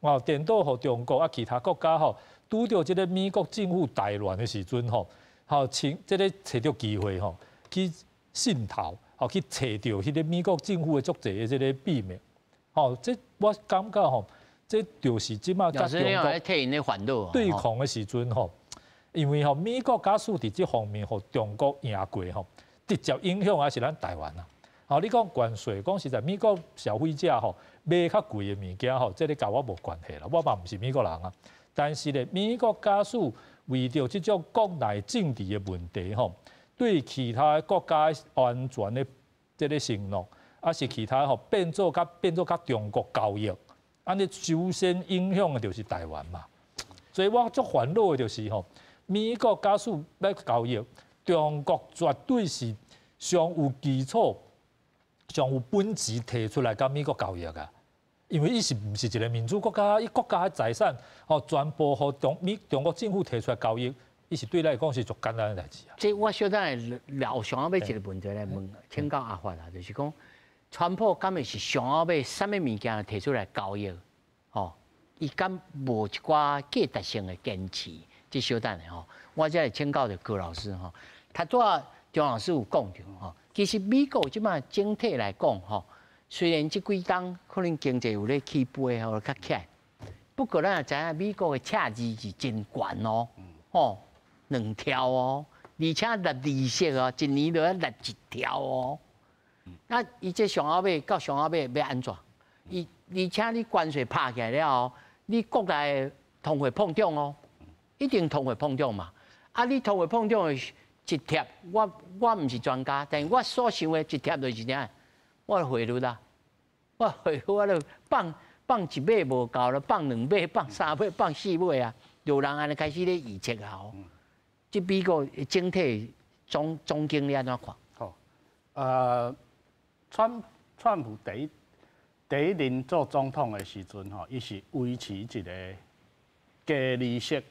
哦，颠倒互中国啊，其他国家吼，拄着这个美国政府大乱的时阵吼，这个找到机会吼，去渗透，去找到迄个美国政府的足侪的这个秘密。哦，这我感觉吼，这就是即马甲中国对抗的时阵吼，因为吼美国假使伫这方面互中国赢过吼，直接影响还是咱台湾啊。哦，你讲关税，讲实在，美国消费者吼买较贵的物件吼，这个甲我无关系啦，我嘛毋是美国人啊。但是咧，美国假使为着这种国内政治的问题吼，对其他国家安全的这个承诺，还是其他吼变做甲中国交易，安尼首先影响的就是台湾嘛。所以我足烦恼的就是吼，美国假使要交易，中国绝对是上有基础。上有本钱提出来甲美国交易啊，因为伊是毋是一个民主国家，伊国家的财产哦全部互中国政府提出来交易，伊是对咱来讲是足简单的代志啊。即我小等下聊上后尾一个问题来问，请教阿发啦，就是讲，川普敢会是上后尾啥物物件提出来交易？吼，伊敢无一寡价值性的坚持？即小等下吼，我再来请教着高老师吼，他拄仔张老师有讲着吼。其实美国即马整体来讲，吼，虽然即几工可能经济有咧起飞或较起来，不过咱也知影美国的赤字是真悬哦，吼，2条哦，而且利息哦，一年就要1条哦。那伊这上后尾到上后尾要安怎？而且你关税拍起来了后，你国内通货膨胀哦，一定通货膨胀嘛。啊，你通货膨胀的。一贴，我唔是专家，但是我所想的一贴就是啥，我汇率啦，我汇率我就放一买无够了，放2买，放3买，放4买啊，有人安尼开始咧预测啊。即美国整体总经你安怎看？好，川普第一任做总统的时阵吼，伊是维持一个低利息，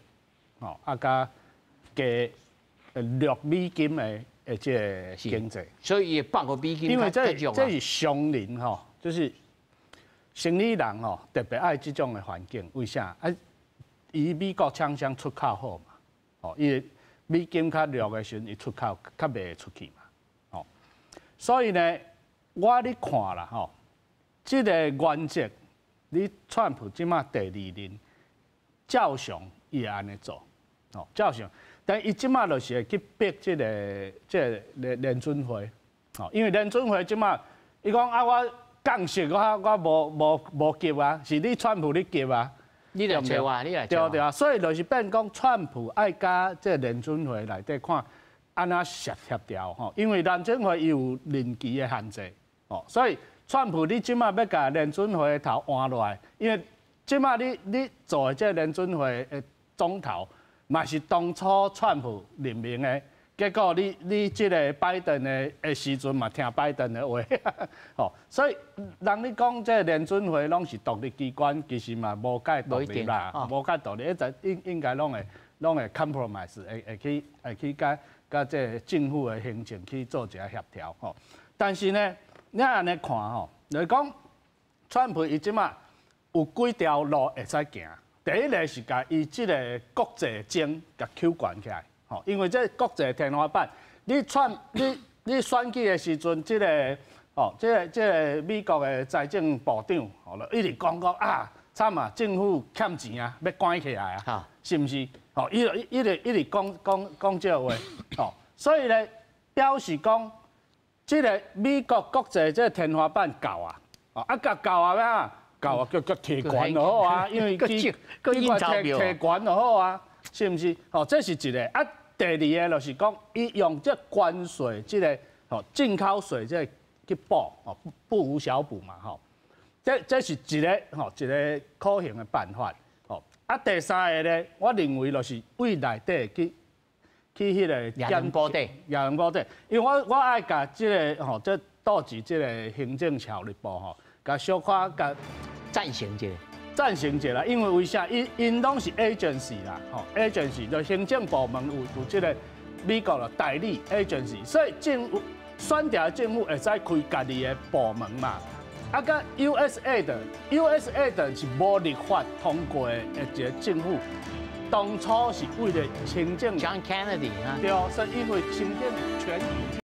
吼啊加低。6美金的这个经济，所以也放个美金，因为这是商人吼，就是生意人吼，特别爱这种的环境。为啥？啊，伊美国厂商出口好嘛，哦，伊美金较弱的时阵，伊出口较袂出去嘛，哦。所以呢，我咧看啦吼，这个原则，你川普即马第2任，照常伊会安尼做，哦，照常。但伊即马就是会去逼这个联准会，哦，因为联准会即马伊讲啊，我降息我无急啊，是你川普你急啊，你来找我，你来找我，对啊，所以就是变讲川普爱甲这联准会内底看安怎协调吼，因为联准会伊有任期的限制，哦，所以川普你即马要甲联准会的头换落来，因为即马你做的这联准会的总头。嘛是当初川普任命的，结果你这个拜登的时阵嘛听拜登的话，吼，所以人你讲这联准会拢是独立机关，其实嘛无介独立啦，无介独立，应该拢会 compromise， 会去甲这政府的行政去做一下协调吼。但是呢，你安尼看吼，就是讲川普伊即马有几条路会使行。第一个是甲伊即个国际争甲抽悬起来，吼，因为这国际天花板，你选举的时阵，即个即个美国的财政部长，吼，一直讲啊，惨啊，政府欠钱啊，要关起来啊，是毋是？吼，一直讲这话，吼，所以咧表示讲，这个美国国际这天花板高啊，哦，高啊咩啊？高啊，叫提悬就好啊，因为提悬就好啊，是毋是？哦，这是一个啊。第二个就是讲，伊用这关税，这个吼进口税，这去补，哦不无小补嘛，吼。这是一个一个可行的办法，吼。啊，第三个咧，我认为就是为内底去迄个亚人高地，因为我爱甲这个这导致这个行政效率部甲小可甲暂行一下。暂行者啦，因为为啥？因拢是 agency 啦，吼 agency 就行政部门有这个美国的代理 agency， 所以政府选调政府会使开家己的部门嘛。啊，甲 USAID 是无立法通过的一个政府，当初是为了行政。John Kennedy 啊。对，是因为行政权益。